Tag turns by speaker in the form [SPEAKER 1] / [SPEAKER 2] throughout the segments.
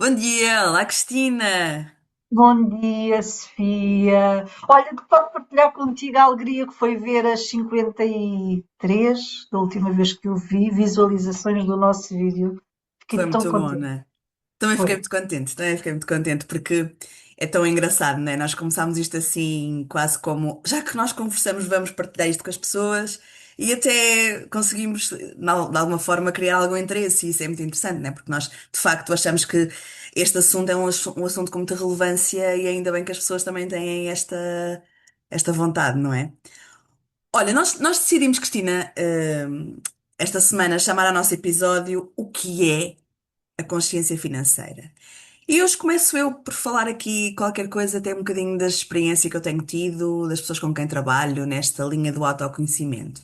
[SPEAKER 1] Bom dia, olá Cristina.
[SPEAKER 2] Bom dia, Sofia. Olha, posso partilhar contigo a alegria que foi ver as 53 da última vez que eu vi, visualizações do nosso vídeo. Fiquei
[SPEAKER 1] Foi
[SPEAKER 2] tão
[SPEAKER 1] muito bom,
[SPEAKER 2] contente.
[SPEAKER 1] né?
[SPEAKER 2] Foi.
[SPEAKER 1] Também fiquei muito contente porque é tão engraçado, né? Nós começámos isto assim, quase como, já que nós conversamos, vamos partilhar isto com as pessoas e até conseguimos, de alguma forma, criar algum interesse e isso é muito interessante, né? Porque nós, de facto, achamos que este assunto é um assunto com muita relevância e ainda bem que as pessoas também têm esta vontade, não é? Olha, nós decidimos, Cristina, esta semana chamar ao nosso episódio O que é a consciência financeira. E hoje começo eu por falar aqui qualquer coisa, até um bocadinho da experiência que eu tenho tido, das pessoas com quem trabalho nesta linha do autoconhecimento.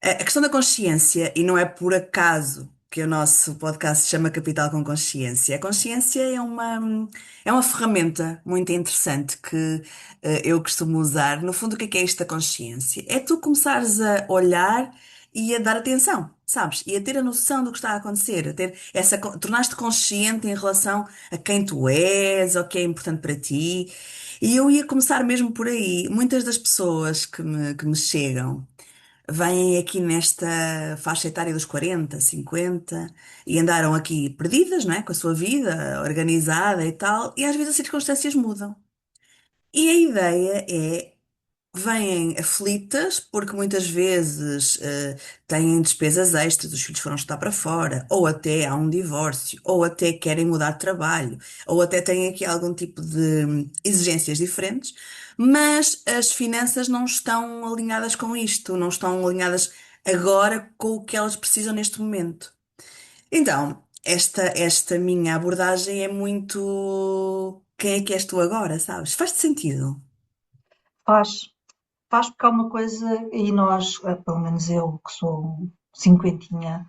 [SPEAKER 1] A questão da consciência, e não é por acaso que o nosso podcast se chama Capital com Consciência. A consciência é uma ferramenta muito interessante que eu costumo usar. No fundo, o que é esta consciência? É tu começares a olhar e a dar atenção, sabes? E a ter a noção do que está a acontecer, tornar-te consciente em relação a quem tu és, ao que é importante para ti. E eu ia começar mesmo por aí. Muitas das pessoas que me chegam vêm aqui nesta faixa etária dos 40, 50 e andaram aqui perdidas, não é? Com a sua vida organizada e tal, e às vezes as circunstâncias mudam. E a ideia é, vêm aflitas porque muitas vezes têm despesas extras, os filhos foram estudar para fora, ou até há um divórcio, ou até querem mudar de trabalho, ou até têm aqui algum tipo de exigências diferentes, mas as finanças não estão alinhadas com isto, não estão alinhadas agora com o que elas precisam neste momento. Então, esta minha abordagem é muito quem é que és tu agora, sabes? Faz-te sentido?
[SPEAKER 2] Faz, faz porque há uma coisa, e nós, pelo menos eu, que sou cinquentinha,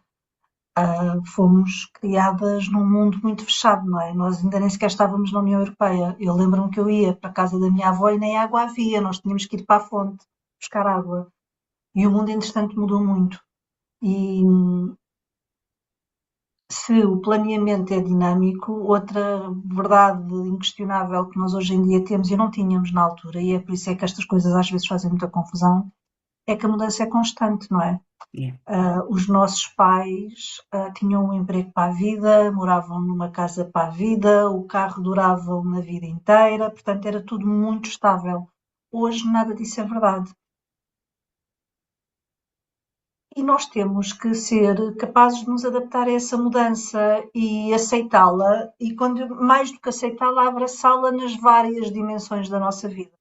[SPEAKER 2] fomos criadas num mundo muito fechado, não é? Nós ainda nem sequer estávamos na União Europeia. Eu lembro-me que eu ia para a casa da minha avó e nem água havia, nós tínhamos que ir para a fonte buscar água. E o mundo, entretanto, mudou muito. E se o planeamento é dinâmico, outra verdade inquestionável que nós hoje em dia temos e não tínhamos na altura, e é por isso é que estas coisas às vezes fazem muita confusão, é que a mudança é constante, não é?
[SPEAKER 1] Yeah.
[SPEAKER 2] Os nossos pais tinham um emprego para a vida, moravam numa casa para a vida, o carro durava uma vida inteira, portanto era tudo muito estável. Hoje nada disso é verdade. E nós temos que ser capazes de nos adaptar a essa mudança e aceitá-la, e quando mais do que aceitá-la, abraçá-la nas várias dimensões da nossa vida.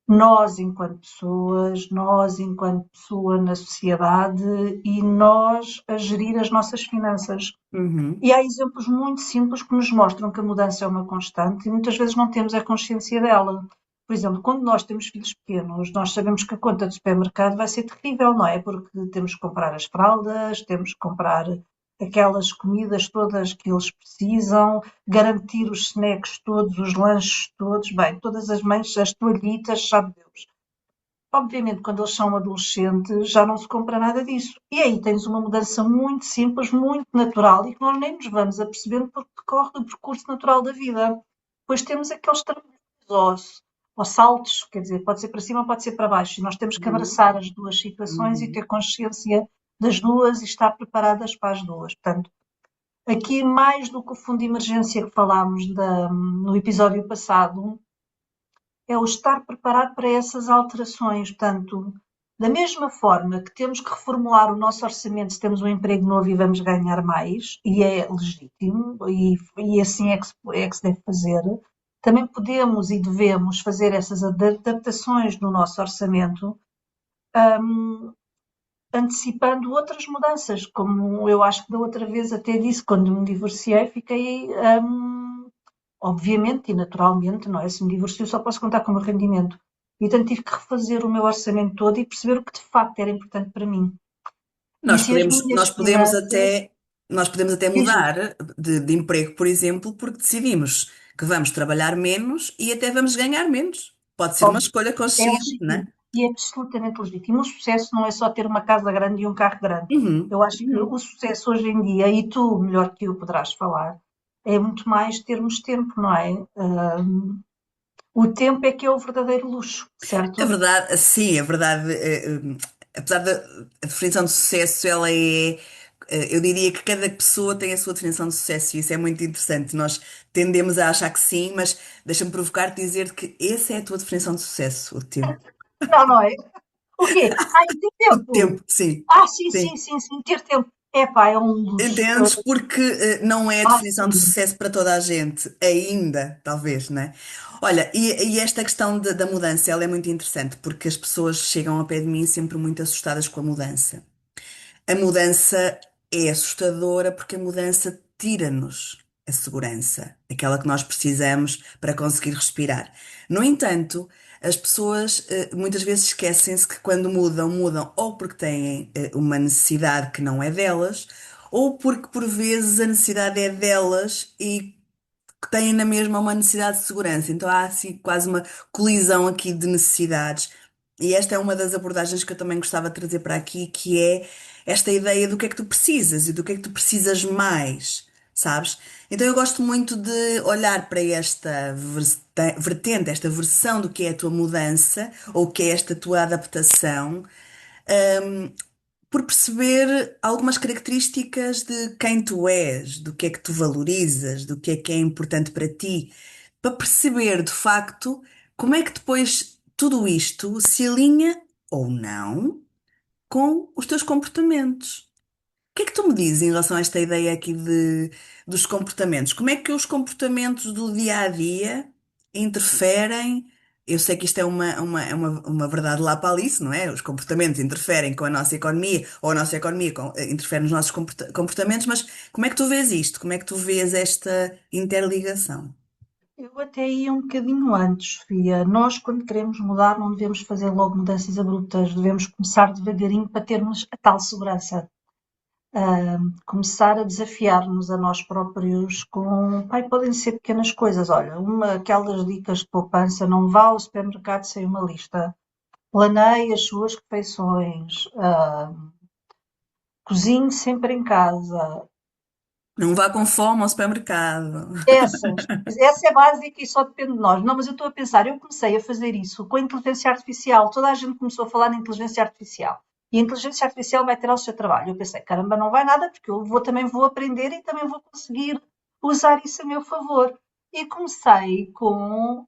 [SPEAKER 2] Nós enquanto pessoas, nós enquanto pessoa na sociedade e nós a gerir as nossas finanças.
[SPEAKER 1] Uhum.
[SPEAKER 2] E há exemplos muito simples que nos mostram que a mudança é uma constante e muitas vezes não temos a consciência dela. Por exemplo, quando nós temos filhos pequenos, nós sabemos que a conta do supermercado vai ser terrível, não é? Porque temos que comprar as fraldas, temos que comprar aquelas comidas todas que eles precisam, garantir os snacks todos, os lanches todos, bem, todas as mães, as toalhitas, sabe Deus. Obviamente, quando eles são adolescentes, já não se compra nada disso. E aí tens uma mudança muito simples, muito natural e que nós nem nos vamos apercebendo porque decorre do percurso natural da vida. Depois temos aqueles trambolhos ou saltos, quer dizer, pode ser para cima, pode ser para baixo. E nós temos que
[SPEAKER 1] Uhum.
[SPEAKER 2] abraçar as duas situações e
[SPEAKER 1] Uhum.
[SPEAKER 2] ter consciência das duas e estar preparadas para as duas. Portanto, aqui mais do que o fundo de emergência que falámos no episódio passado, é o estar preparado para essas alterações. Portanto, da mesma forma que temos que reformular o nosso orçamento se temos um emprego novo e vamos ganhar mais, e é legítimo, e assim é que se deve fazer, também podemos e devemos fazer essas adaptações no nosso orçamento, hum, antecipando outras mudanças, como eu acho que da outra vez até disse, quando me divorciei, fiquei, obviamente e naturalmente, não é? Se me divorcio, só posso contar com o meu rendimento. E, portanto, tive que refazer o meu orçamento todo e perceber o que de facto era importante para mim. E
[SPEAKER 1] Nós
[SPEAKER 2] se as
[SPEAKER 1] podemos,
[SPEAKER 2] minhas
[SPEAKER 1] nós podemos
[SPEAKER 2] finanças.
[SPEAKER 1] até, nós podemos até
[SPEAKER 2] Diz-me,
[SPEAKER 1] mudar de emprego, por exemplo, porque decidimos que vamos trabalhar menos e até vamos ganhar menos. Pode ser uma
[SPEAKER 2] óbvio,
[SPEAKER 1] escolha
[SPEAKER 2] é
[SPEAKER 1] consciente, não
[SPEAKER 2] legítimo
[SPEAKER 1] é?
[SPEAKER 2] e é absolutamente legítimo. O sucesso não é só ter uma casa grande e um carro grande.
[SPEAKER 1] Uhum.
[SPEAKER 2] Eu acho que
[SPEAKER 1] Uhum.
[SPEAKER 2] o sucesso hoje em dia, e tu melhor que eu poderás falar, É muito mais termos tempo, não é? O tempo é que é o verdadeiro luxo,
[SPEAKER 1] É
[SPEAKER 2] certo?
[SPEAKER 1] verdade, sim, é verdade. Apesar da a definição de sucesso, ela é. Eu diria que cada pessoa tem a sua definição de sucesso e isso é muito interessante. Nós tendemos a achar que sim, mas deixa-me provocar-te e dizer que essa é a tua definição de sucesso, o tempo.
[SPEAKER 2] Não, não é? O quê? Ai, ter
[SPEAKER 1] O
[SPEAKER 2] tempo!
[SPEAKER 1] tempo, sim,
[SPEAKER 2] Ah, sim, sim,
[SPEAKER 1] sim.
[SPEAKER 2] sim, sim, ter tempo. Epá, é um luxo.
[SPEAKER 1] Entendes? Porque não é a
[SPEAKER 2] Ah,
[SPEAKER 1] definição de
[SPEAKER 2] sim.
[SPEAKER 1] sucesso para toda a gente, ainda, talvez, né? Olha, e esta questão da mudança, ela é muito interessante, porque as pessoas chegam ao pé de mim sempre muito assustadas com a mudança. A mudança é assustadora porque a mudança tira-nos a segurança, aquela que nós precisamos para conseguir respirar. No entanto, as pessoas muitas vezes esquecem-se que quando mudam, mudam ou porque têm uma necessidade que não é delas, ou porque por vezes a necessidade é delas e que têm na mesma uma necessidade de segurança. Então há assim quase uma colisão aqui de necessidades. E esta é uma das abordagens que eu também gostava de trazer para aqui, que é esta ideia do que é que tu precisas e do que é que tu precisas mais, sabes? Então eu gosto muito de olhar para esta vertente, esta versão do que é a tua mudança ou o que é esta tua adaptação por perceber algumas características de quem tu és, do que é que tu valorizas, do que é importante para ti, para perceber de facto como é que depois tudo isto se alinha ou não com os teus comportamentos. O que é que tu me dizes em relação a esta ideia aqui dos comportamentos? Como é que os comportamentos do dia a dia interferem? Eu sei que isto é uma verdade lá para Alice, não é? Os comportamentos interferem com a nossa economia, ou a nossa economia interfere nos nossos comportamentos, mas como é que tu vês isto? Como é que tu vês esta interligação?
[SPEAKER 2] Eu até ia um bocadinho antes, Sofia. Nós, quando queremos mudar, não devemos fazer logo mudanças abruptas, devemos começar devagarinho para termos a tal segurança. Começar a desafiar-nos a nós próprios com, pai, podem ser pequenas coisas. Olha, aquelas dicas de poupança, não vá ao supermercado sem uma lista. Planeie as suas refeições, cozinhe sempre em casa.
[SPEAKER 1] Não vá com fome ao supermercado.
[SPEAKER 2] Essa é básica e só depende de nós. Não, mas eu estou a pensar, eu comecei a fazer isso com a inteligência artificial. Toda a gente começou a falar na inteligência artificial. E a inteligência artificial vai tirar o seu trabalho. Eu pensei, caramba, não vai nada, porque também vou aprender e também vou conseguir usar isso a meu favor. E comecei com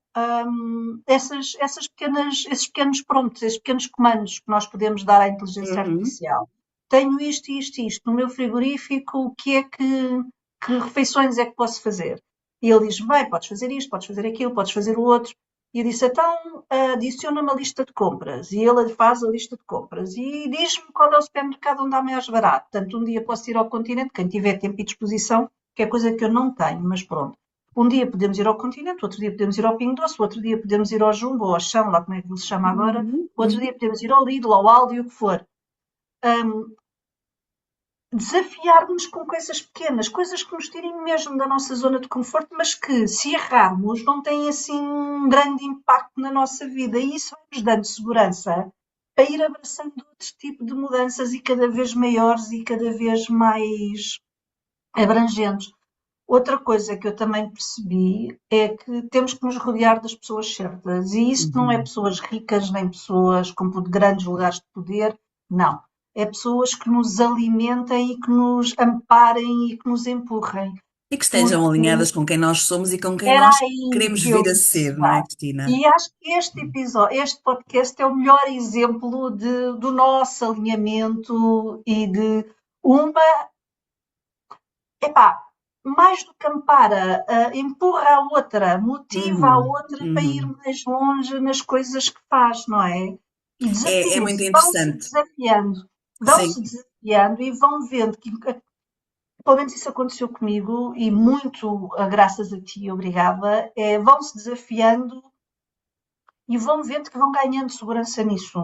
[SPEAKER 2] esses pequenos prompts, esses pequenos comandos que nós podemos dar à inteligência
[SPEAKER 1] Uhum.
[SPEAKER 2] artificial. Tenho isto, isto, isto no meu frigorífico, o que é que refeições é que posso fazer? E ele diz: bem, podes fazer isto, podes fazer aquilo, podes fazer o outro. E eu disse: então adiciona uma lista de compras. E ele faz a lista de compras e diz-me qual é o supermercado onde há mais barato. Portanto, um dia posso ir ao continente, quem tiver tempo e disposição, que é coisa que eu não tenho, mas pronto. Um dia podemos ir ao continente, outro dia podemos ir ao Pingo Doce, outro dia podemos ir ao Jumbo, ou ao Chão, lá como é que ele se chama agora,
[SPEAKER 1] Uhum.
[SPEAKER 2] outro dia
[SPEAKER 1] Uhum.
[SPEAKER 2] podemos ir ao Lidl, ao Aldi, o que for. Hum, Desafiar-nos com coisas pequenas, coisas que nos tirem mesmo da nossa zona de conforto, mas que, se errarmos, não têm assim um grande impacto na nossa vida. E isso vai-nos dando segurança a ir abraçando outro tipo de mudanças e cada vez maiores e cada vez mais abrangentes. Outra coisa que eu também percebi é que temos que nos rodear das pessoas certas. E isso não é
[SPEAKER 1] Uhum.
[SPEAKER 2] pessoas ricas, nem pessoas com grandes lugares de poder, não. É pessoas que nos alimentem e que nos amparem e que nos empurrem.
[SPEAKER 1] E que estejam
[SPEAKER 2] Porque
[SPEAKER 1] alinhadas com quem nós somos e com quem
[SPEAKER 2] era
[SPEAKER 1] nós
[SPEAKER 2] aí
[SPEAKER 1] queremos
[SPEAKER 2] que eu
[SPEAKER 1] vir a
[SPEAKER 2] ia
[SPEAKER 1] ser, não é,
[SPEAKER 2] chegar.
[SPEAKER 1] Cristina?
[SPEAKER 2] E acho que este episódio, este podcast é o melhor exemplo do nosso alinhamento e de uma epá, mais do que ampara, empurra a outra, motiva a
[SPEAKER 1] Uhum,
[SPEAKER 2] outra para ir
[SPEAKER 1] uhum.
[SPEAKER 2] mais longe nas coisas que faz, não é? E
[SPEAKER 1] É muito
[SPEAKER 2] desafiem-se,
[SPEAKER 1] interessante.
[SPEAKER 2] vão-se
[SPEAKER 1] Sim.
[SPEAKER 2] desafiando e vão vendo que, pelo menos isso aconteceu comigo e muito graças a ti, obrigada, vão-se desafiando e vão vendo que vão ganhando segurança nisso.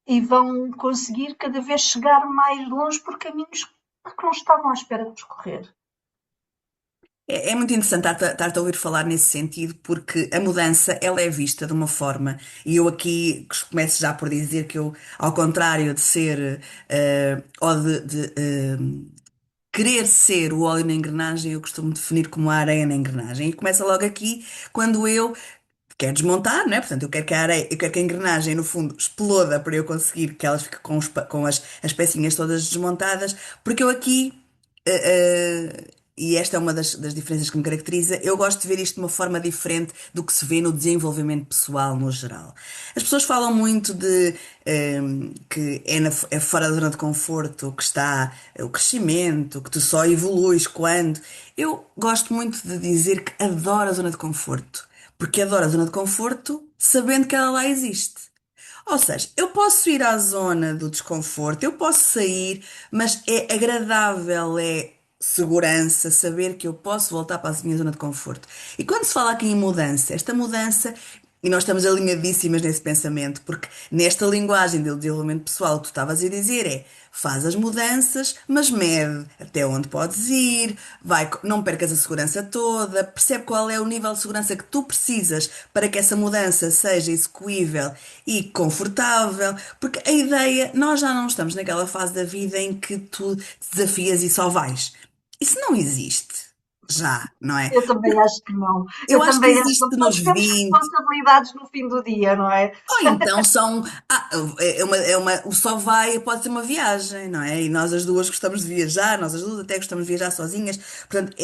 [SPEAKER 2] E vão conseguir cada vez chegar mais longe por caminhos que não estavam à espera de percorrer.
[SPEAKER 1] É muito interessante estar-te a ouvir falar nesse sentido, porque a mudança, ela é vista de uma forma, e eu aqui começo já por dizer que eu, ao contrário de ser, ou de querer ser o óleo na engrenagem, eu costumo definir como a areia na engrenagem. E começa logo aqui, quando eu quero desmontar, né? Portanto, eu quero que a areia, eu quero que a engrenagem, no fundo, exploda para eu conseguir que elas fiquem com as pecinhas todas desmontadas, porque eu aqui, e esta é uma das diferenças que me caracteriza, eu gosto de ver isto de uma forma diferente do que se vê no desenvolvimento pessoal no geral. As pessoas falam muito de que é fora da zona de conforto que está o crescimento, que tu só evoluís quando. Eu gosto muito de dizer que adoro a zona de conforto, porque adoro a zona de conforto sabendo que ela lá existe. Ou seja, eu posso ir à zona do desconforto, eu posso sair, mas é agradável, é segurança saber que eu posso voltar para a minha zona de conforto. E quando se fala aqui em mudança, esta mudança, e nós estamos alinhadíssimas nesse pensamento, porque nesta linguagem do desenvolvimento pessoal, o que tu estavas a dizer é faz as mudanças, mas mede até onde podes ir, vai, não percas a segurança toda, percebe qual é o nível de segurança que tu precisas para que essa mudança seja execuível e confortável, porque a ideia, nós já não estamos naquela fase da vida em que tu te desafias e só vais. Isso não existe. Já, não é?
[SPEAKER 2] Eu também acho que não.
[SPEAKER 1] Eu
[SPEAKER 2] Eu
[SPEAKER 1] acho que
[SPEAKER 2] também acho que
[SPEAKER 1] existe nos
[SPEAKER 2] todos temos
[SPEAKER 1] 20.
[SPEAKER 2] responsabilidades no fim do dia, não é?
[SPEAKER 1] Ou então são. O só vai pode ser uma viagem, não é? E nós as duas gostamos de viajar, nós as duas até gostamos de viajar sozinhas. Portanto,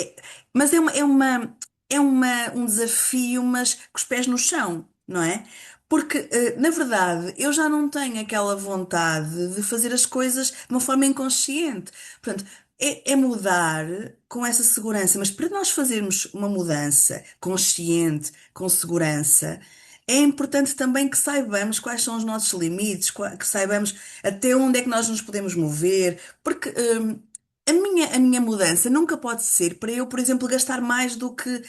[SPEAKER 1] mas um desafio, mas com os pés no chão, não é? Porque, na verdade, eu já não tenho aquela vontade de fazer as coisas de uma forma inconsciente. Portanto, é mudar com essa segurança, mas para nós fazermos uma mudança consciente, com segurança. É importante também que saibamos quais são os nossos limites, que saibamos até onde é que nós nos podemos mover, porque a minha mudança nunca pode ser para eu, por exemplo, gastar mais do que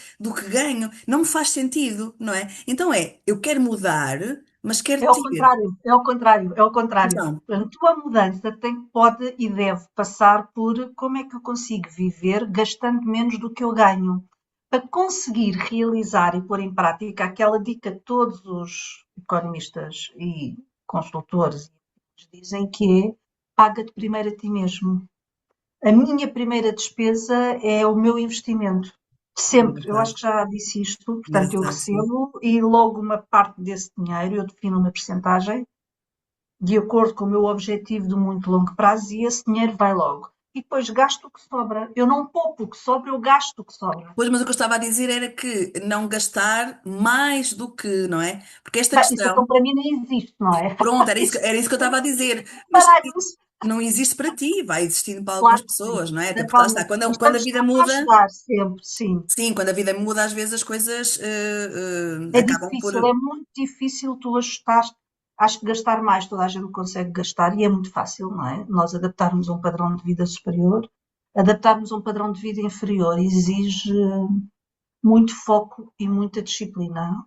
[SPEAKER 1] ganho. Não me faz sentido, não é? Então eu quero mudar, mas quero
[SPEAKER 2] É ao
[SPEAKER 1] ter.
[SPEAKER 2] contrário, é ao contrário, é ao contrário.
[SPEAKER 1] Então,
[SPEAKER 2] A tua mudança pode e deve passar por como é que eu consigo viver gastando menos do que eu ganho. Para conseguir realizar e pôr em prática aquela dica que todos os economistas e consultores dizem que é paga-te primeiro a ti mesmo. A minha primeira despesa é o meu investimento. Sempre. Eu acho
[SPEAKER 1] engraçado,
[SPEAKER 2] que já disse isto. Portanto, eu
[SPEAKER 1] engraçado, sim.
[SPEAKER 2] recebo e logo uma parte desse dinheiro, eu defino uma percentagem de acordo com o meu objetivo de muito longo prazo e esse dinheiro vai logo. E depois gasto o que sobra. Eu não poupo o que sobra, eu gasto o que sobra.
[SPEAKER 1] Pois, mas o que eu estava a dizer era que não gastar mais do que, não é? Porque esta
[SPEAKER 2] Bem, isso então
[SPEAKER 1] questão.
[SPEAKER 2] para mim nem existe, não é?
[SPEAKER 1] Pronto, era isso,
[SPEAKER 2] Isso,
[SPEAKER 1] era isso que eu estava a dizer. Mas
[SPEAKER 2] parar isso,
[SPEAKER 1] não existe para ti, vai existindo para algumas
[SPEAKER 2] claro que sim.
[SPEAKER 1] pessoas, não é? Até porque lá está,
[SPEAKER 2] Naturalmente.
[SPEAKER 1] quando,
[SPEAKER 2] Mas
[SPEAKER 1] quando a
[SPEAKER 2] estamos
[SPEAKER 1] vida
[SPEAKER 2] cá para
[SPEAKER 1] muda,
[SPEAKER 2] ajudar sempre, sim.
[SPEAKER 1] sim, quando a vida muda, às vezes as coisas
[SPEAKER 2] É
[SPEAKER 1] acabam por.
[SPEAKER 2] difícil, é muito difícil tu ajustar. Acho que gastar mais toda a gente consegue gastar e é muito fácil, não é? Nós adaptarmos a um padrão de vida superior, adaptarmos a um padrão de vida inferior exige muito foco e muita disciplina.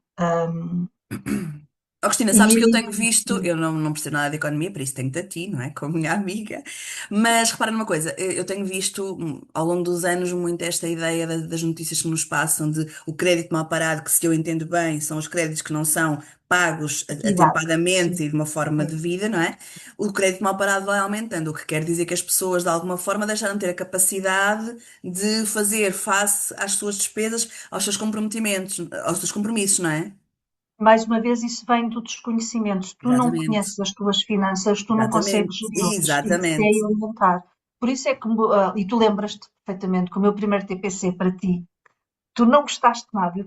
[SPEAKER 1] Oh, Cristina,
[SPEAKER 2] E
[SPEAKER 1] sabes que eu tenho visto, eu não percebo nada de economia, por isso tenho-te a ti, não é? Como minha amiga, mas repara numa coisa, eu tenho visto ao longo dos anos muito esta ideia das notícias que nos passam de o crédito mal parado, que se eu entendo bem, são os créditos que não são pagos
[SPEAKER 2] exato, sim,
[SPEAKER 1] atempadamente e de uma forma
[SPEAKER 2] sim.
[SPEAKER 1] devida, não é? O crédito mal parado vai aumentando, o que quer dizer que as pessoas de alguma forma deixaram de ter a capacidade de fazer face às suas despesas, aos seus comprometimentos, aos seus compromissos, não é?
[SPEAKER 2] Mais uma vez, isso vem do desconhecimento. Se tu não
[SPEAKER 1] Exatamente.
[SPEAKER 2] conheces as tuas finanças, tu não consegues
[SPEAKER 1] Exatamente,
[SPEAKER 2] geri-las e isso é
[SPEAKER 1] exatamente.
[SPEAKER 2] elementar. Por isso é que, e tu lembras-te perfeitamente que o meu primeiro TPC para ti, tu não gostaste nada.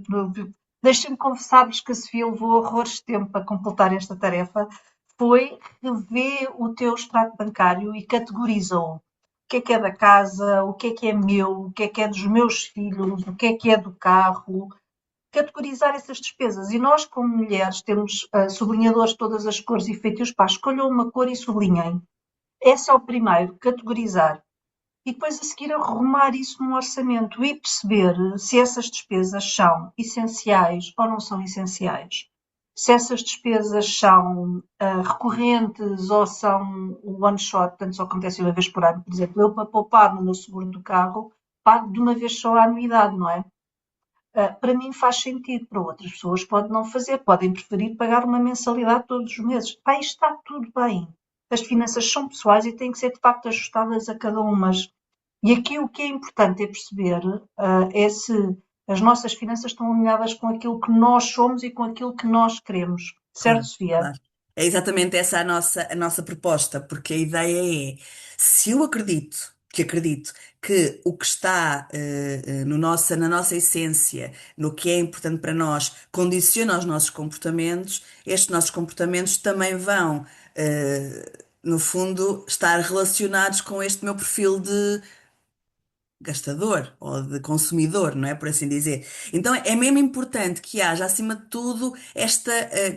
[SPEAKER 2] Deixa-me confessar-vos que a Sofia levou horrores de tempo para completar esta tarefa. Foi rever o teu extrato bancário e categoriza-o. O que é da casa, o que é meu, o que é dos meus filhos, o que é do carro, categorizar essas despesas. E nós, como mulheres, temos sublinhadores de todas as cores e feitios. Pá, escolham uma cor e sublinhem. Esse é o primeiro, categorizar. E depois a seguir arrumar isso num orçamento e perceber se essas despesas são essenciais ou não são essenciais. Se essas despesas são recorrentes ou são one shot, portanto só acontece uma vez por ano. Por exemplo, eu para poupar no meu seguro do carro, pago de uma vez só a anuidade, não é? Para mim faz sentido, para outras pessoas pode não fazer, podem preferir pagar uma mensalidade todos os meses. Pá, isto está tudo bem. As finanças são pessoais e têm que ser de facto ajustadas a cada uma. E aqui o que é importante é perceber é se as nossas finanças estão alinhadas com aquilo que nós somos e com aquilo que nós queremos. Certo,
[SPEAKER 1] Claro,
[SPEAKER 2] Sofia?
[SPEAKER 1] claro. É exatamente essa a nossa proposta, porque a ideia é, se eu acredito que o que está no na nossa essência, no que é importante para nós, condiciona os nossos comportamentos, estes nossos comportamentos também vão, no fundo, estar relacionados com este meu perfil gastador ou de consumidor, não é? Por assim dizer. Então é mesmo importante que haja, acima de tudo, esta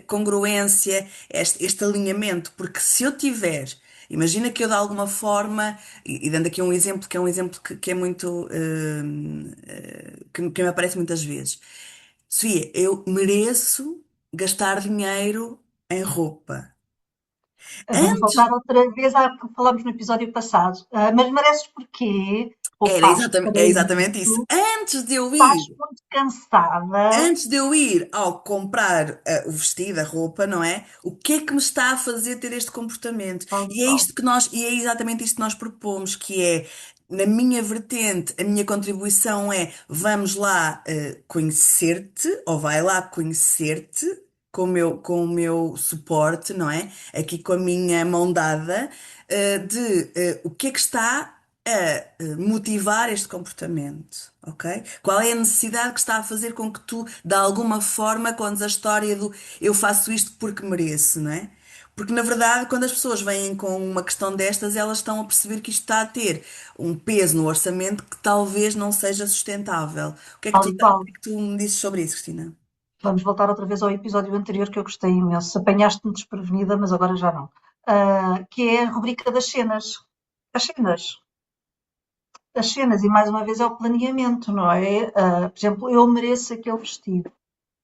[SPEAKER 1] congruência, este alinhamento, porque se eu tiver, imagina que eu de alguma forma, e dando aqui um exemplo que é um exemplo que é muito, que me aparece muitas vezes. Sofia, eu mereço gastar dinheiro em roupa.
[SPEAKER 2] Vamos
[SPEAKER 1] Antes
[SPEAKER 2] voltar outra vez ao que falámos no episódio passado. Mas mereces porquê? Poupaste para
[SPEAKER 1] é exatamente isso.
[SPEAKER 2] isso?
[SPEAKER 1] Antes de eu
[SPEAKER 2] Estás
[SPEAKER 1] ir
[SPEAKER 2] muito cansada?
[SPEAKER 1] Antes de eu ir ao comprar o vestido, a roupa, não é? O que é que me está a fazer ter este comportamento?
[SPEAKER 2] Tal e
[SPEAKER 1] E é
[SPEAKER 2] qual.
[SPEAKER 1] isto que e é exatamente isto que nós propomos, que é, na minha vertente, a minha contribuição é, vamos lá conhecer-te, ou vai lá conhecer-te com o meu suporte, não é? Aqui com a minha mão dada, de o que é que está a motivar este comportamento, ok? Qual é a necessidade que está a fazer com que tu, de alguma forma, contes a história do eu faço isto porque mereço, não é? Porque, na verdade, quando as pessoas vêm com uma questão destas, elas estão a perceber que isto está a ter um peso no orçamento que talvez não seja sustentável.
[SPEAKER 2] Tal e qual.
[SPEAKER 1] O que é que tu me dizes sobre isso, Cristina?
[SPEAKER 2] Vamos voltar outra vez ao episódio anterior que eu gostei imenso. Apanhaste-me desprevenida, mas agora já não. Que é a rubrica das cenas. As cenas. As cenas, e mais uma vez é o planeamento, não é? Por exemplo, eu mereço aquele vestido,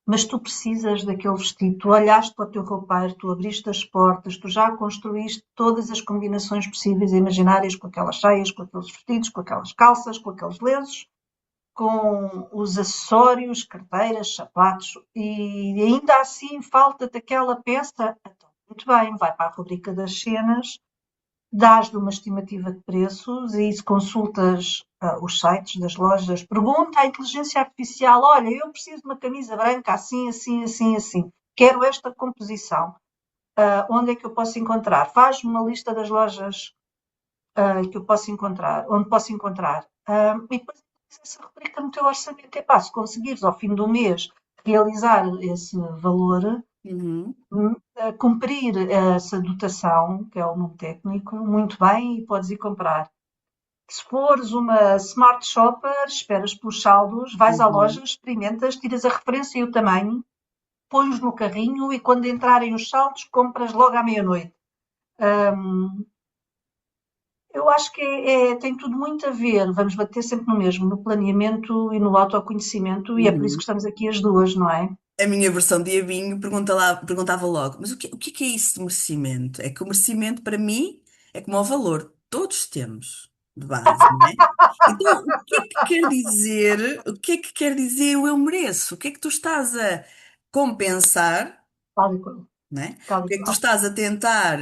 [SPEAKER 2] mas tu precisas daquele vestido. Tu olhaste para o teu roupeiro, tu abriste as portas, tu já construíste todas as combinações possíveis e imaginárias com aquelas saias, com aqueles vestidos, com aquelas calças, com aqueles lenços, com os acessórios, carteiras, sapatos, e ainda assim falta-te aquela peça. Então, muito bem, vai para a rubrica das cenas, dás-lhe uma estimativa de preços e se consultas os sites das lojas, pergunta à inteligência artificial: olha, eu preciso de uma camisa branca assim, assim, assim, assim. Quero esta composição. Onde é que eu posso encontrar? Faz-me uma lista das lojas que eu posso encontrar, onde posso encontrar. E depois essa rubrica no teu orçamento. Epá, se conseguires ao fim do mês realizar esse valor,
[SPEAKER 1] Uhum,
[SPEAKER 2] cumprir essa dotação, que é o nome técnico, muito bem, e podes ir comprar. Se fores uma smart shopper, esperas pelos saldos, vais à loja,
[SPEAKER 1] uhum.
[SPEAKER 2] experimentas, tiras a referência e o tamanho, pões no carrinho e quando entrarem os saldos, compras logo à meia-noite. Hum, eu acho que tem tudo muito a ver, vamos bater sempre no mesmo, no planeamento e no autoconhecimento, e é por isso que
[SPEAKER 1] Uhum.
[SPEAKER 2] estamos aqui as duas, não é?
[SPEAKER 1] A minha versão de Abinho perguntava logo, mas o que é isso de merecimento? É que o merecimento para mim é como o valor, todos temos de base, não é? Então, o que é que quer dizer o eu mereço? O que é que tu estás a compensar,
[SPEAKER 2] Tal e qual.
[SPEAKER 1] né?
[SPEAKER 2] Tal
[SPEAKER 1] O
[SPEAKER 2] e
[SPEAKER 1] que é que tu
[SPEAKER 2] qual.
[SPEAKER 1] estás a tentar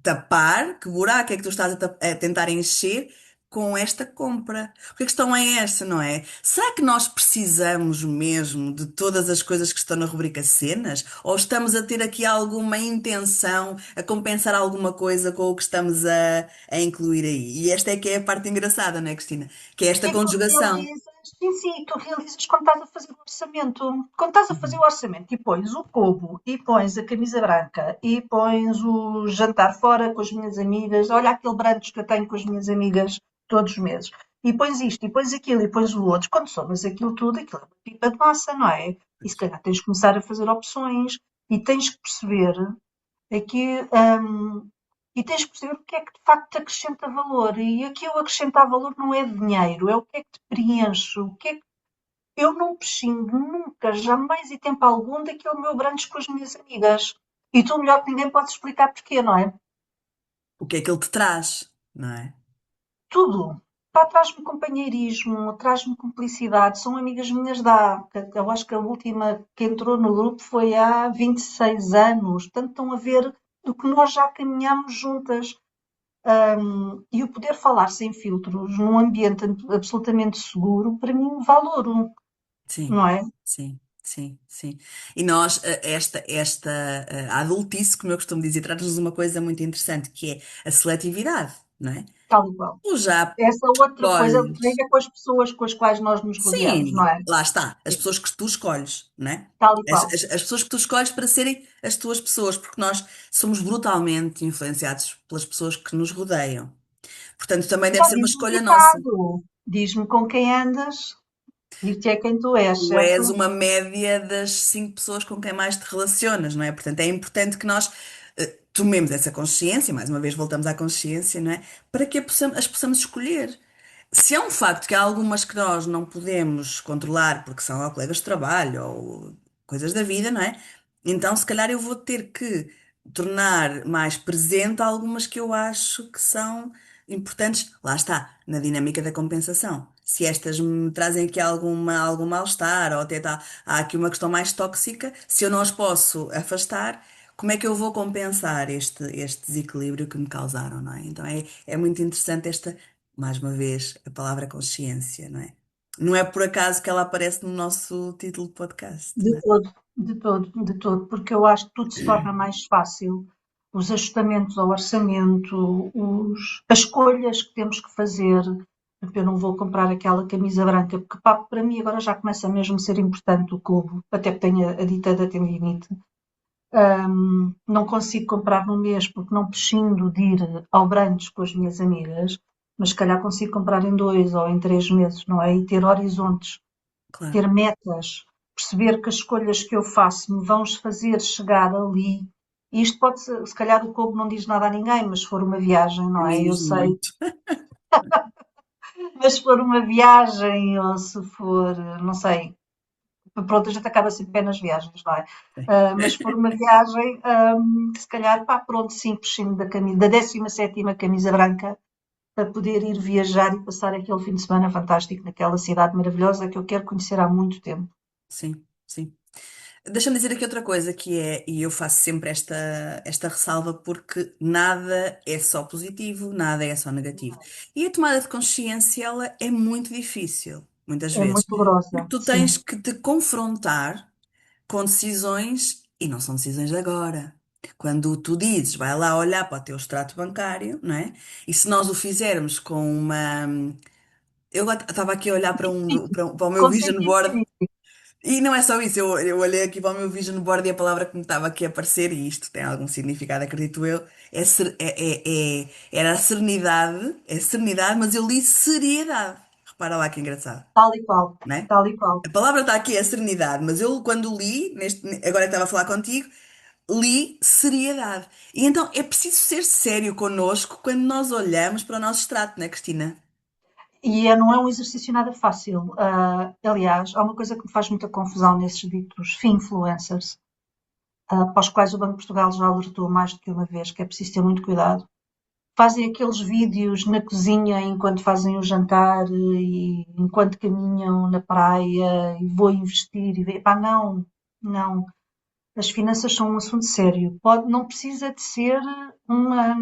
[SPEAKER 1] tapar? Que buraco é que tu estás a tentar encher com esta compra? Porque a questão é essa, não é? Será que nós precisamos mesmo de todas as coisas que estão na rubrica cenas? Ou estamos a ter aqui alguma intenção a compensar alguma coisa com o que estamos a incluir aí? E esta é que é a parte engraçada, não é, Cristina? Que é esta
[SPEAKER 2] E tu
[SPEAKER 1] conjugação.
[SPEAKER 2] realizas, sim, sim, tu realizas quando estás a fazer o orçamento. Quando estás a fazer o
[SPEAKER 1] Uhum.
[SPEAKER 2] orçamento e pões o cobo, e pões a camisa branca, e pões o jantar fora com as minhas amigas, olha aquele brunch que eu tenho com as minhas amigas todos os meses, e pões isto, e pões aquilo, e pões o outro, quando somas aquilo tudo, aquilo é uma pipa de massa, não é? E se calhar tens que começar a fazer opções, e tens que perceber aqui, e tens que perceber o que é que de facto te acrescenta valor. E aqui o acrescentar valor não é dinheiro, é o que é que te preenche, o que é que... Eu não prescindo nunca, jamais e tempo algum daquele meu brunch com as minhas amigas. E tu melhor que ninguém pode explicar porquê, não é?
[SPEAKER 1] O que é que ele te traz, não é?
[SPEAKER 2] Tudo. Pá, traz-me companheirismo, traz-me cumplicidade. São amigas minhas de há, eu acho que a última que entrou no grupo foi há 26 anos. Portanto, estão a ver do que nós já caminhamos juntas. E o poder falar sem filtros, num ambiente absolutamente seguro, para mim vale ouro,
[SPEAKER 1] Sim,
[SPEAKER 2] não é?
[SPEAKER 1] sim, sim, sim. E nós, a adultice, como eu costumo dizer, traz-nos uma coisa muito interessante, que é a seletividade, não é?
[SPEAKER 2] Tal e qual.
[SPEAKER 1] Tu já
[SPEAKER 2] Essa outra coisa que tem
[SPEAKER 1] escolhes.
[SPEAKER 2] é com as pessoas com as quais nós nos rodeamos, não
[SPEAKER 1] Sim,
[SPEAKER 2] é?
[SPEAKER 1] lá está. As pessoas que tu escolhes, não é?
[SPEAKER 2] Tal e
[SPEAKER 1] As,
[SPEAKER 2] qual.
[SPEAKER 1] as pessoas que tu escolhes para serem as tuas pessoas, porque nós somos brutalmente influenciados pelas pessoas que nos rodeiam. Portanto, também deve
[SPEAKER 2] Já
[SPEAKER 1] ser uma
[SPEAKER 2] diz o
[SPEAKER 1] escolha nossa.
[SPEAKER 2] ditado: diz-me com quem andas, digo-te é quem tu és,
[SPEAKER 1] Tu és
[SPEAKER 2] certo?
[SPEAKER 1] uma média das 5 pessoas com quem mais te relacionas, não é? Portanto, é importante que nós tomemos essa consciência, mais uma vez voltamos à consciência, não é? Para que as possamos escolher. Se é um facto que há algumas que nós não podemos controlar porque são ou colegas de trabalho ou coisas da vida, não é? Então, se calhar eu vou ter que tornar mais presente algumas que eu acho que são importantes. Lá está, na dinâmica da compensação. Se estas me trazem aqui algum mal-estar ou até há aqui uma questão mais tóxica, se eu não as posso afastar, como é que eu vou compensar este desequilíbrio que me causaram, não é? Então é muito interessante mais uma vez, a palavra consciência, não é? Não é por acaso que ela aparece no nosso título de podcast,
[SPEAKER 2] De
[SPEAKER 1] não é?
[SPEAKER 2] todo, de todo, de todo, porque eu acho que tudo se torna mais fácil. Os ajustamentos ao orçamento, as escolhas que temos que fazer. Porque eu não vou comprar aquela camisa branca, porque pá, para mim agora já começa mesmo a ser importante o clube, até que tenha a dita da tendinite. Não consigo comprar no mês porque não prescindo de ir ao Brandes com as minhas amigas, mas se calhar consigo comprar em 2 ou em 3 meses, não é? E ter horizontes,
[SPEAKER 1] Claro,
[SPEAKER 2] ter metas, perceber que as escolhas que eu faço me vão fazer chegar ali. E isto pode ser, se calhar o clube não diz nada a ninguém, mas se for uma viagem,
[SPEAKER 1] a
[SPEAKER 2] não
[SPEAKER 1] mim
[SPEAKER 2] é? Eu
[SPEAKER 1] diz
[SPEAKER 2] sei,
[SPEAKER 1] muito.
[SPEAKER 2] mas se for uma viagem ou se for, não sei, pronto, a gente acaba sempre bem nas viagens, não é? Mas se for uma viagem, se calhar, pá, pronto, sim, prescindo da 17ª camisa branca para poder ir viajar e passar aquele fim de semana fantástico naquela cidade maravilhosa que eu quero conhecer há muito tempo.
[SPEAKER 1] Sim, sim. Deixa-me dizer aqui outra coisa que é, e eu faço sempre esta ressalva porque nada é só positivo, nada é só negativo. E a tomada de consciência, ela é muito difícil, muitas
[SPEAKER 2] É
[SPEAKER 1] vezes,
[SPEAKER 2] muito
[SPEAKER 1] porque
[SPEAKER 2] dolorosa,
[SPEAKER 1] tu
[SPEAKER 2] sim,
[SPEAKER 1] tens que te confrontar com decisões e não são decisões de agora. Quando tu dizes, vai lá olhar para o teu extrato bancário, não é? E se nós o fizermos com uma. Eu estava aqui a olhar para o meu
[SPEAKER 2] com
[SPEAKER 1] vision
[SPEAKER 2] sentido
[SPEAKER 1] board
[SPEAKER 2] crítico,
[SPEAKER 1] e não é só isso, eu olhei aqui para o meu vision board e a palavra que me estava aqui a aparecer, e isto tem algum significado, acredito eu, era a serenidade, é serenidade, mas eu li seriedade. Repara lá que engraçado,
[SPEAKER 2] tal e qual,
[SPEAKER 1] não é?
[SPEAKER 2] tal e qual.
[SPEAKER 1] A palavra está aqui, é serenidade, mas eu quando li, agora que estava a falar contigo, li seriedade. E então é preciso ser sério connosco quando nós olhamos para o nosso extrato, não é, Cristina?
[SPEAKER 2] Não é um exercício nada fácil. Aliás, há uma coisa que me faz muita confusão nesses ditos influencers, para os quais o Banco de Portugal já alertou mais do que uma vez, que é preciso ter muito cuidado. Fazem aqueles vídeos na cozinha enquanto fazem o jantar e enquanto caminham na praia e vou investir e pá, não, não. As finanças são um assunto sério. Não precisa de ser uma,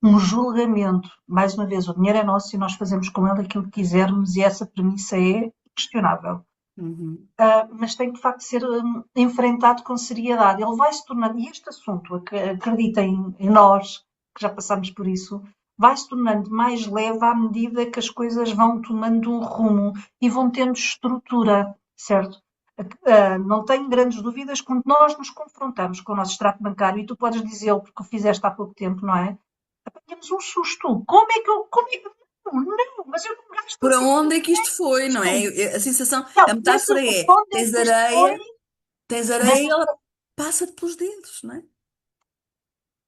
[SPEAKER 2] um julgamento. Mais uma vez, o dinheiro é nosso e nós fazemos com ele aquilo que quisermos e essa premissa é questionável.
[SPEAKER 1] Uhum,
[SPEAKER 2] Mas tem de facto ser enfrentado com seriedade. Ele vai se tornando, e este assunto, acreditem em nós, que já passamos por isso, vai se tornando mais leve à medida que as coisas vão tomando um rumo e vão tendo estrutura, certo? Não tenho grandes dúvidas quando nós nos confrontamos com o nosso extrato bancário, e tu podes dizê-lo porque o fizeste há pouco tempo, não é? Apanhamos um susto. Como é que não, mas eu não gasto
[SPEAKER 1] para
[SPEAKER 2] assim
[SPEAKER 1] onde
[SPEAKER 2] tanto
[SPEAKER 1] é que isto foi, não é?
[SPEAKER 2] dinheiro.
[SPEAKER 1] A sensação,
[SPEAKER 2] Não,
[SPEAKER 1] a
[SPEAKER 2] mas
[SPEAKER 1] metáfora é,
[SPEAKER 2] onde é que isto foi?
[SPEAKER 1] tens areia
[SPEAKER 2] Mas
[SPEAKER 1] e ela passa-te pelos dedos, não é?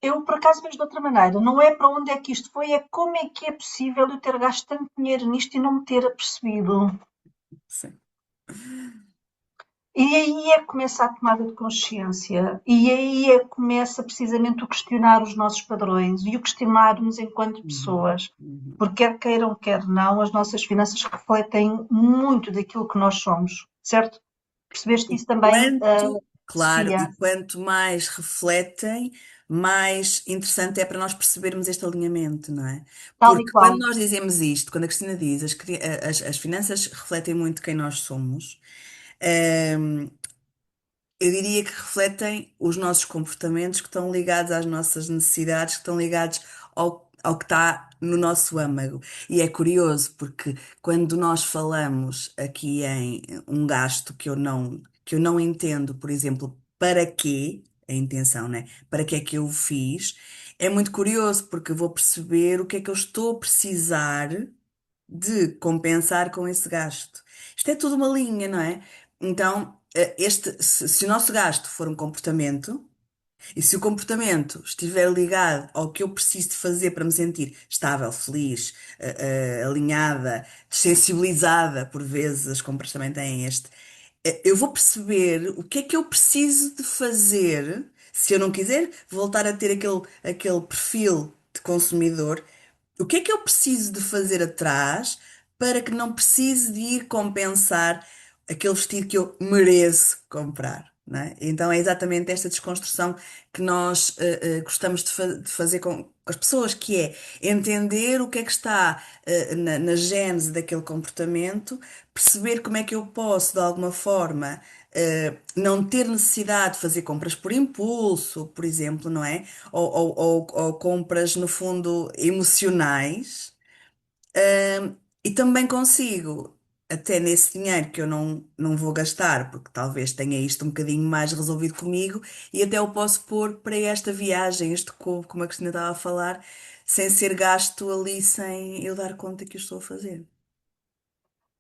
[SPEAKER 2] eu, por acaso, vejo de outra maneira. Não é para onde é que isto foi, é como é que é possível eu ter gasto tanto dinheiro nisto e não me ter apercebido.
[SPEAKER 1] Sim.
[SPEAKER 2] E aí é que começa a tomada de consciência. E aí é que começa precisamente o questionar os nossos padrões e o questionar-nos enquanto
[SPEAKER 1] Uhum,
[SPEAKER 2] pessoas.
[SPEAKER 1] uhum.
[SPEAKER 2] Porque quer queiram, quer não, as nossas finanças refletem muito daquilo que nós somos. Certo? Percebeste
[SPEAKER 1] E
[SPEAKER 2] isso também,
[SPEAKER 1] quanto, claro,
[SPEAKER 2] Sofia?
[SPEAKER 1] e quanto mais refletem, mais interessante é para nós percebermos este alinhamento, não é?
[SPEAKER 2] Tal e
[SPEAKER 1] Porque quando
[SPEAKER 2] qual.
[SPEAKER 1] nós dizemos isto, quando a Cristina diz as finanças refletem muito quem nós somos, hum, eu diria que refletem os nossos comportamentos que estão ligados às nossas necessidades, que estão ligados ao que está no nosso âmago. E é curioso porque quando nós falamos aqui em um gasto que eu não entendo, por exemplo, para quê, a intenção, né? Para que é que eu o fiz, é muito curioso porque eu vou perceber o que é que eu estou a precisar de compensar com esse gasto. Isto é tudo uma linha, não é? Então, se o nosso gasto for um comportamento, e se o comportamento estiver ligado ao que eu preciso de fazer para me sentir estável, feliz, alinhada, sensibilizada, por vezes as compras também têm eu vou perceber o que é que eu preciso de fazer se eu não quiser voltar a ter aquele perfil de consumidor. O que é que eu preciso de fazer atrás para que não precise de ir compensar aquele vestido que eu mereço comprar, não é? Então é exatamente esta desconstrução que nós gostamos de fazer com as pessoas, que é entender o que é que está na gênese daquele comportamento, perceber como é que eu posso, de alguma forma, não ter necessidade de fazer compras por impulso, por exemplo, não é? Ou compras, no fundo, emocionais. E também consigo, até nesse dinheiro que eu não vou gastar, porque talvez tenha isto um bocadinho mais resolvido comigo, e até o posso pôr para esta viagem, este couve, como a Cristina estava a falar, sem ser gasto ali, sem eu dar conta que o estou a fazer.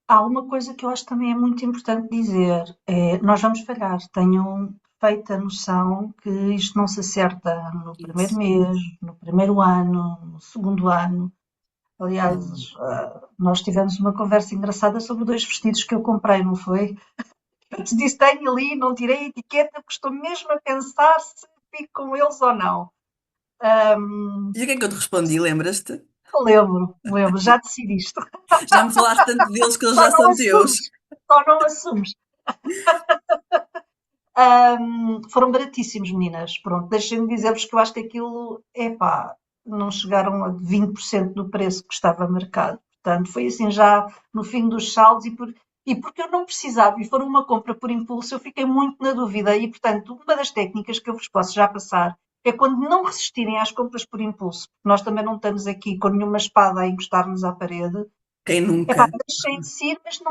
[SPEAKER 2] Há uma coisa que eu acho que também é muito importante dizer, é, nós vamos falhar, tenham feita noção que isto não se acerta no primeiro
[SPEAKER 1] Isso.
[SPEAKER 2] mês, no primeiro ano, no segundo ano. Aliás,
[SPEAKER 1] Uhum.
[SPEAKER 2] nós tivemos uma conversa engraçada sobre dois vestidos que eu comprei, não foi? Eu te disse, tenho ali, não tirei a etiqueta, porque estou mesmo a pensar se fico com eles ou não.
[SPEAKER 1] E o que é que eu te respondi, lembras-te?
[SPEAKER 2] Lembro, já decidiste.
[SPEAKER 1] Já me falaste tanto deles que eles
[SPEAKER 2] Só
[SPEAKER 1] já
[SPEAKER 2] não
[SPEAKER 1] são teus.
[SPEAKER 2] assumes, só não assumes. Foram baratíssimos, meninas. Pronto, deixem-me dizer-vos que eu acho que aquilo, epá, não chegaram a 20% do preço que estava marcado. Portanto, foi assim já no fim dos saldos e porque eu não precisava e foram uma compra por impulso, eu fiquei muito na dúvida. E, portanto, uma das técnicas que eu vos posso já passar é quando não resistirem às compras por impulso, porque nós também não estamos aqui com nenhuma espada a encostar-nos à parede,
[SPEAKER 1] Quem
[SPEAKER 2] epá,
[SPEAKER 1] nunca?
[SPEAKER 2] deixem-se ir, mas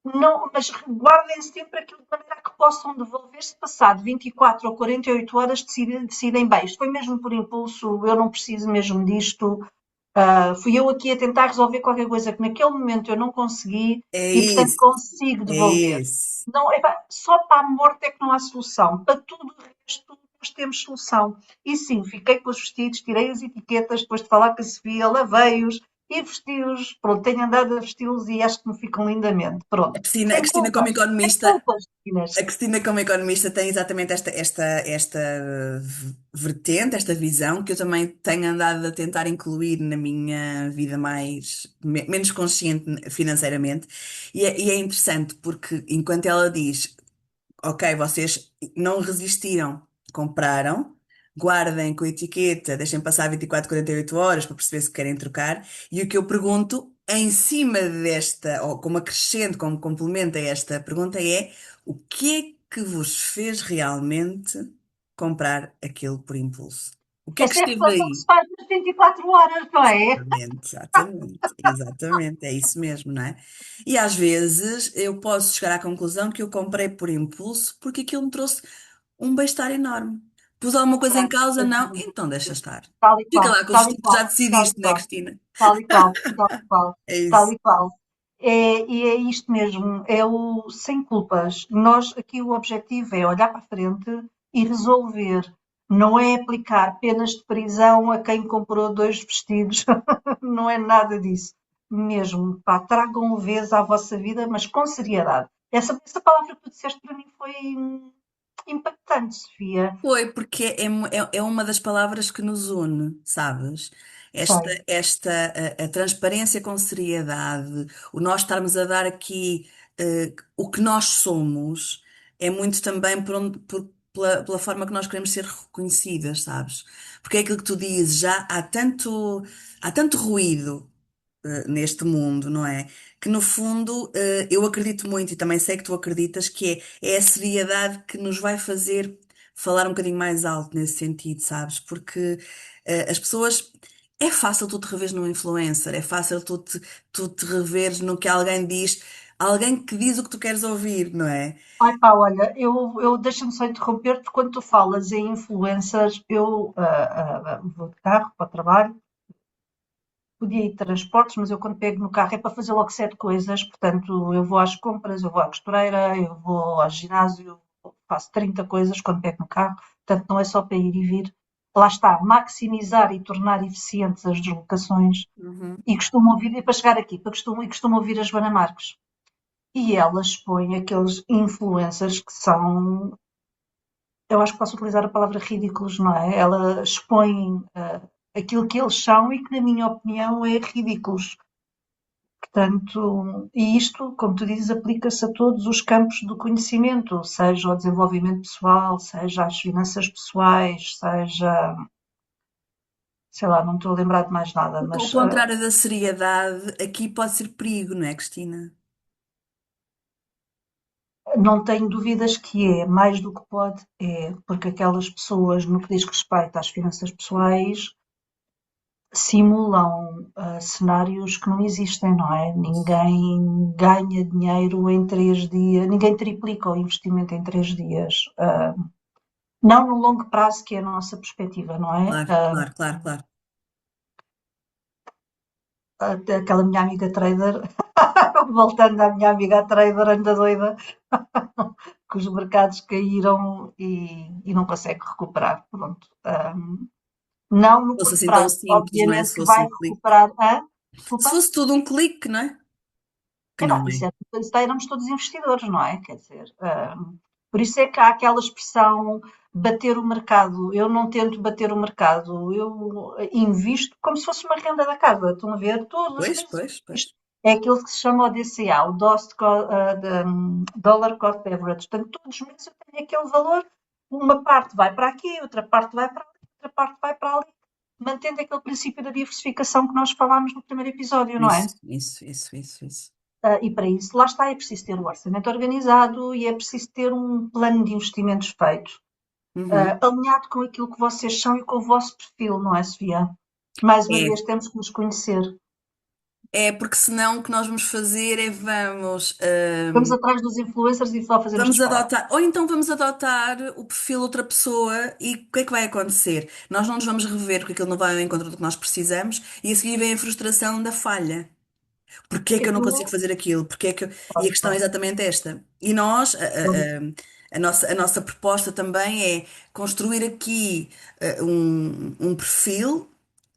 [SPEAKER 2] não, mas guardem sempre aquilo de maneira que possam devolver se passado 24 ou 48 horas decidem bem. Isto foi mesmo por impulso, eu não preciso mesmo disto. Fui eu aqui a tentar resolver qualquer coisa que naquele momento eu não consegui
[SPEAKER 1] É
[SPEAKER 2] e, portanto,
[SPEAKER 1] isso,
[SPEAKER 2] consigo
[SPEAKER 1] é
[SPEAKER 2] devolver.
[SPEAKER 1] isso.
[SPEAKER 2] Não, epá, só para a morte é que não há solução. Para tudo o resto nós temos solução. E sim, fiquei com os vestidos, tirei as etiquetas, depois de falar com a Sofia, lavei-os e vesti-os. Pronto, tenho andado a vesti-los e acho que me ficam lindamente.
[SPEAKER 1] A
[SPEAKER 2] Pronto.
[SPEAKER 1] Cristina, a
[SPEAKER 2] Sem
[SPEAKER 1] Cristina como
[SPEAKER 2] culpas. Sem
[SPEAKER 1] economista,
[SPEAKER 2] culpas, meninas.
[SPEAKER 1] a Cristina como economista tem exatamente esta vertente, esta visão que eu também tenho andado a tentar incluir na minha vida menos consciente financeiramente. E é interessante porque enquanto ela diz ok, vocês não resistiram, compraram, guardem com a etiqueta, deixem passar 24, 48 horas para perceber se querem trocar. E o que eu pergunto, em cima desta, ou como acrescento, como complemento a esta pergunta, é o que é que vos fez realmente comprar aquilo por impulso? O que é que
[SPEAKER 2] Essa é a
[SPEAKER 1] esteve
[SPEAKER 2] reflexão que
[SPEAKER 1] aí?
[SPEAKER 2] se faz nas 24 horas, não é?
[SPEAKER 1] Exatamente, é isso mesmo, não é? E às vezes eu posso chegar à conclusão que eu comprei por impulso porque aquilo me trouxe um bem-estar enorme. Pus alguma coisa em causa? Não? Então deixa estar.
[SPEAKER 2] Tal e
[SPEAKER 1] Fica
[SPEAKER 2] qual,
[SPEAKER 1] lá com os
[SPEAKER 2] tal e
[SPEAKER 1] vestidos, já
[SPEAKER 2] qual, tal e
[SPEAKER 1] decidiste, não é,
[SPEAKER 2] qual,
[SPEAKER 1] Cristina?
[SPEAKER 2] tal e qual, tal e qual,
[SPEAKER 1] É
[SPEAKER 2] tal
[SPEAKER 1] isso.
[SPEAKER 2] e qual. E é isto mesmo, é o sem culpas. Nós aqui o objetivo é olhar para a frente e resolver. Não é aplicar penas de prisão a quem comprou dois vestidos, não é nada disso. Mesmo, pá, tragam leveza à vossa vida, mas com seriedade. Essa palavra que tu disseste para mim foi impactante, Sofia.
[SPEAKER 1] Foi, porque é uma das palavras que nos une, sabes? Esta,
[SPEAKER 2] Sei.
[SPEAKER 1] esta, a transparência com seriedade, o nós estarmos a dar aqui o que nós somos, é muito também pela forma que nós queremos ser reconhecidas, sabes? Porque é aquilo que tu dizes, já há tanto ruído neste mundo, não é? Que no fundo eu acredito muito e também sei que tu acreditas que é a seriedade que nos vai fazer falar um bocadinho mais alto nesse sentido, sabes? Porque as pessoas. É fácil tu te reveres num influencer, é fácil tu te reveres no que alguém diz, alguém que diz o que tu queres ouvir, não é?
[SPEAKER 2] Ai pá, olha, eu deixa-me só interromper-te, quando tu falas em influencers, eu vou de carro para o trabalho, podia ir de transportes, mas eu quando pego no carro é para fazer logo 7 coisas, portanto eu vou às compras, eu vou à costureira, eu vou ao ginásio, faço 30 coisas quando pego no carro, portanto não é só para ir e vir. Lá está, maximizar e tornar eficientes as deslocações.
[SPEAKER 1] Uhum.
[SPEAKER 2] E costumo ouvir, e para chegar aqui, costumo ouvir a Joana Marques. E ela expõe aqueles influencers que são, eu acho que posso utilizar a palavra ridículos, não é? Ela expõe aquilo que eles são e que, na minha opinião, é ridículos. Portanto, e isto, como tu dizes, aplica-se a todos os campos do conhecimento, seja ao desenvolvimento pessoal, seja às finanças pessoais, seja, sei lá, não estou a lembrar de mais nada,
[SPEAKER 1] Porque ao
[SPEAKER 2] mas
[SPEAKER 1] contrário da seriedade, aqui pode ser perigo, não é, Cristina?
[SPEAKER 2] não tenho dúvidas que é, mais do que pode, é, porque aquelas pessoas, no que diz respeito às finanças pessoais, simulam cenários que não existem, não é? Ninguém ganha dinheiro em 3 dias, ninguém triplica o investimento em 3 dias. Não no longo prazo, que é a nossa perspectiva, não é?
[SPEAKER 1] Claro, claro, claro, claro.
[SPEAKER 2] Aquela minha amiga trader, voltando à minha amiga trader, anda doida, que os mercados caíram e não consegue recuperar. Pronto. Não no
[SPEAKER 1] Se fosse
[SPEAKER 2] curto
[SPEAKER 1] assim tão
[SPEAKER 2] prazo,
[SPEAKER 1] simples, não é?
[SPEAKER 2] obviamente
[SPEAKER 1] Se
[SPEAKER 2] que
[SPEAKER 1] fosse
[SPEAKER 2] vai
[SPEAKER 1] um clique.
[SPEAKER 2] recuperar.
[SPEAKER 1] Se
[SPEAKER 2] Desculpa?
[SPEAKER 1] fosse tudo um clique, não é? Que
[SPEAKER 2] Epá,
[SPEAKER 1] não
[SPEAKER 2] por
[SPEAKER 1] é.
[SPEAKER 2] isso é que éramos todos investidores, não é? Quer dizer, por isso é que há aquela expressão bater o mercado. Eu não tento bater o mercado, eu invisto como se fosse uma renda da casa. Estão a ver? Todos os
[SPEAKER 1] Pois,
[SPEAKER 2] meses
[SPEAKER 1] pois, pois.
[SPEAKER 2] isto é aquilo que se chama o DCA, o Dollar Cost Average. Portanto, todos os meses eu tenho aquele valor, uma parte vai para aqui, outra parte vai para ali, outra parte vai para ali, mantendo aquele princípio da diversificação que nós falámos no primeiro episódio, não é?
[SPEAKER 1] Isso.
[SPEAKER 2] E para isso, lá está, é preciso ter o orçamento organizado e é preciso ter um plano de investimentos feito,
[SPEAKER 1] Uhum.
[SPEAKER 2] alinhado com aquilo que vocês são e com o vosso perfil, não é, Sofia? Mais uma
[SPEAKER 1] É,
[SPEAKER 2] vez, temos que nos conhecer.
[SPEAKER 1] é porque senão o que nós vamos fazer é
[SPEAKER 2] Vamos atrás dos influencers e só fazemos
[SPEAKER 1] vamos
[SPEAKER 2] disparate.
[SPEAKER 1] adotar, ou então vamos adotar o perfil de outra pessoa e o que é que vai acontecer? Nós não nos vamos rever porque aquilo não vai ao encontro do que nós precisamos e a seguir vem a frustração da falha. Porquê é que eu não consigo
[SPEAKER 2] Aquilo,
[SPEAKER 1] fazer aquilo? Porquê é que E a
[SPEAKER 2] pronto,
[SPEAKER 1] questão é exatamente esta. E nós,
[SPEAKER 2] pronto.
[SPEAKER 1] a nossa proposta também é construir aqui um perfil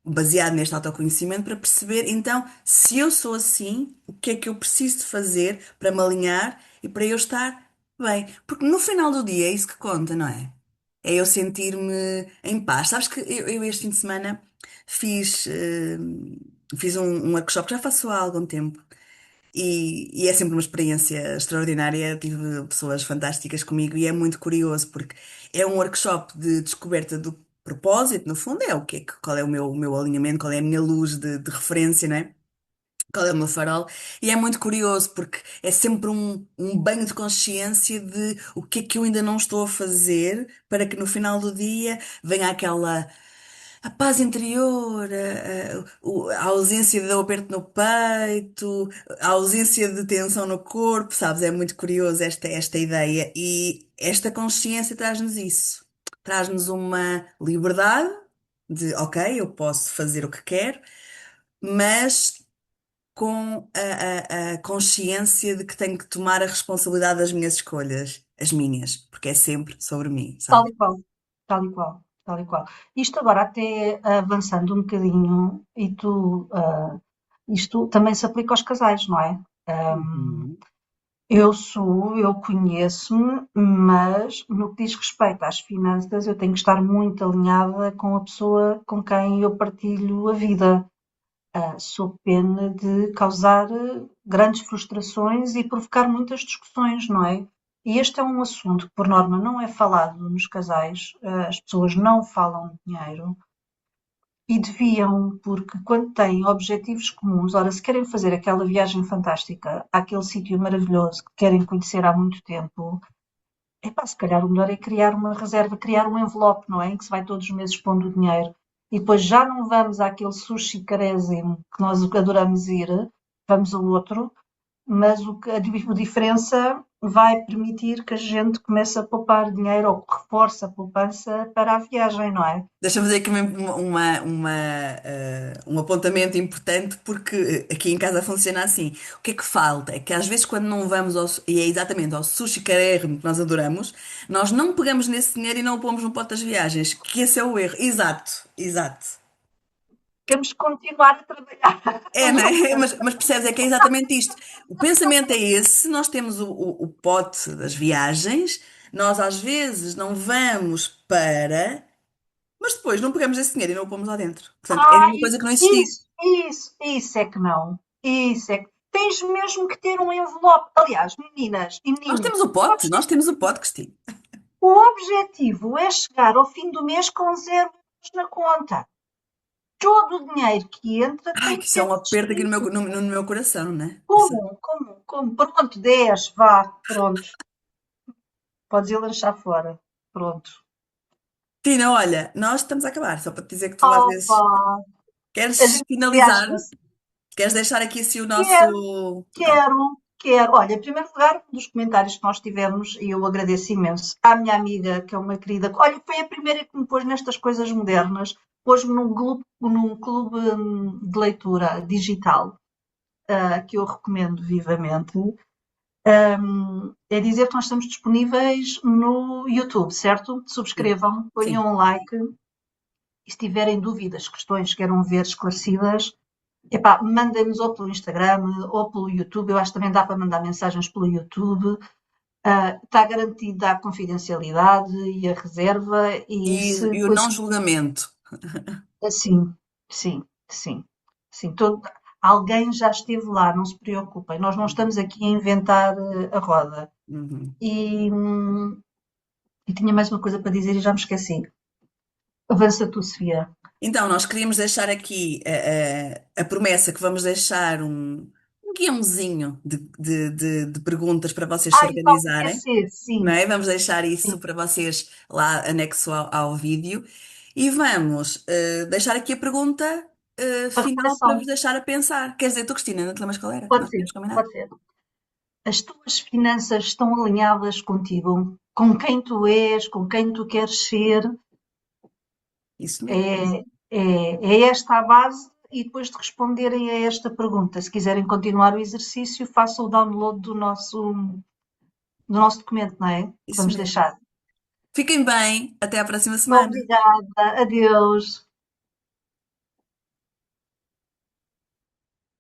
[SPEAKER 1] baseado neste autoconhecimento para perceber, então, se eu sou assim, o que é que eu preciso de fazer para me alinhar e para eu estar bem? Porque no final do dia é isso que conta, não é? É eu sentir-me em paz. Sabes que eu este fim de semana fiz, eh, fiz um workshop, já faço há algum tempo, e é sempre uma experiência extraordinária. Tive pessoas fantásticas comigo e é muito curioso porque é um workshop de descoberta do propósito, no fundo, é o que é, qual é o meu alinhamento, qual é a minha luz de referência, não é? Qual é o meu farol? E é muito curioso porque é sempre um banho de consciência de o que é que eu ainda não estou a fazer para que no final do dia venha aquela a paz interior, a ausência de aperto no peito, a ausência de tensão no corpo, sabes? É muito curioso esta ideia e esta consciência traz-nos isso. Traz-nos uma liberdade de, ok, eu posso fazer o que quero, mas com a consciência de que tenho que tomar a responsabilidade das minhas escolhas, as minhas, porque é sempre sobre mim,
[SPEAKER 2] Tal
[SPEAKER 1] sabe?
[SPEAKER 2] e qual, tal e qual, tal e qual. Isto agora até avançando um bocadinho, isto também se aplica aos casais, não é?
[SPEAKER 1] Uhum.
[SPEAKER 2] Eu conheço-me, mas no que diz respeito às finanças, eu tenho que estar muito alinhada com a pessoa com quem eu partilho a vida, sob pena de causar grandes frustrações e provocar muitas discussões, não é? E este é um assunto que, por norma, não é falado nos casais, as pessoas não falam de dinheiro e deviam, porque quando têm objetivos comuns, ora, se querem fazer aquela viagem fantástica àquele sítio maravilhoso que querem conhecer há muito tempo, epá, se calhar o melhor é criar uma reserva, criar um envelope, não é? Em que se vai todos os meses pondo o dinheiro. E depois já não vamos àquele sushi carésimo que nós adoramos ir, vamos ao outro, mas a diferença vai permitir que a gente comece a poupar dinheiro ou que reforce a poupança para a viagem, não é?
[SPEAKER 1] Deixa-me fazer aqui um apontamento importante, porque aqui em casa funciona assim. O que é que falta? É que às vezes, quando não vamos e é exatamente ao sushi carérrimo que nós adoramos, nós não pegamos nesse dinheiro e não o pomos no pote das viagens, que esse é o erro. Exato, exato.
[SPEAKER 2] Temos que continuar a trabalhar.
[SPEAKER 1] É, não é? Mas percebes, é que é exatamente isto. O pensamento é esse, nós temos o pote das viagens, nós às vezes não vamos para. Mas depois não pegamos esse dinheiro e não o pomos lá dentro. Portanto, é
[SPEAKER 2] Ai,
[SPEAKER 1] uma coisa que não existia.
[SPEAKER 2] isso é que não. Isso é que tens mesmo que ter um envelope. Aliás, meninas e meninos,
[SPEAKER 1] Nós temos o pote, Cristina.
[SPEAKER 2] o objetivo é chegar ao fim do mês com 0 euros na conta. Todo o dinheiro que entra
[SPEAKER 1] Ai,
[SPEAKER 2] tem
[SPEAKER 1] que
[SPEAKER 2] que
[SPEAKER 1] isso é
[SPEAKER 2] ser
[SPEAKER 1] um aperto aqui
[SPEAKER 2] redistribuído.
[SPEAKER 1] no meu coração, né?
[SPEAKER 2] Como? Pronto, 10, vá, pronto. Podes ir lanchar fora. Pronto.
[SPEAKER 1] Tina, olha, nós estamos a acabar, só para te dizer que tu às
[SPEAKER 2] Opa,
[SPEAKER 1] vezes
[SPEAKER 2] a
[SPEAKER 1] queres
[SPEAKER 2] gente
[SPEAKER 1] finalizar,
[SPEAKER 2] entusiasma-se.
[SPEAKER 1] queres deixar aqui assim o
[SPEAKER 2] Quero,
[SPEAKER 1] nosso. Pronto,
[SPEAKER 2] quero. Olha, em primeiro lugar, um dos comentários que nós tivemos, e eu agradeço imenso, à minha amiga, que é uma querida, olha, foi a primeira que me pôs nestas coisas modernas, pôs-me num clube de leitura digital, que eu recomendo vivamente. É dizer que nós estamos disponíveis no YouTube, certo?
[SPEAKER 1] sim,
[SPEAKER 2] Subscrevam,
[SPEAKER 1] sim.
[SPEAKER 2] ponham um like e se tiverem dúvidas, questões, queiram ver esclarecidas, epá, mandem-nos ou pelo Instagram ou pelo YouTube. Eu acho que também dá para mandar mensagens pelo YouTube. Está garantida a confidencialidade e a reserva e se
[SPEAKER 1] E o não julgamento.
[SPEAKER 2] assim, sim, sim, sim. Alguém já esteve lá, não se preocupem. Nós não estamos aqui a inventar a roda.
[SPEAKER 1] Uhum.
[SPEAKER 2] E tinha mais uma coisa para dizer e já me esqueci. Avança tu, Sofia.
[SPEAKER 1] Então, nós queríamos deixar aqui a promessa que vamos deixar um guiãozinho de perguntas para vocês se
[SPEAKER 2] Ai, tal
[SPEAKER 1] organizarem,
[SPEAKER 2] PPC,
[SPEAKER 1] não
[SPEAKER 2] sim,
[SPEAKER 1] é? Vamos deixar
[SPEAKER 2] sim.
[SPEAKER 1] isso para vocês lá anexo ao vídeo e vamos deixar aqui a pergunta
[SPEAKER 2] A
[SPEAKER 1] final para vos
[SPEAKER 2] reflexão.
[SPEAKER 1] deixar a pensar. Quer dizer, tu, Cristina, não te lembras qual era? Que
[SPEAKER 2] Pode
[SPEAKER 1] nós
[SPEAKER 2] ser,
[SPEAKER 1] tínhamos combinado?
[SPEAKER 2] pode ser. As tuas finanças estão alinhadas contigo, com quem tu és, com quem tu queres ser.
[SPEAKER 1] Isso mesmo.
[SPEAKER 2] É esta a base. E depois de responderem a esta pergunta, se quiserem continuar o exercício, façam o download do nosso documento, não é? Que
[SPEAKER 1] Isso
[SPEAKER 2] vamos
[SPEAKER 1] mesmo.
[SPEAKER 2] deixar.
[SPEAKER 1] Fiquem bem, até à próxima semana.
[SPEAKER 2] Obrigada, adeus.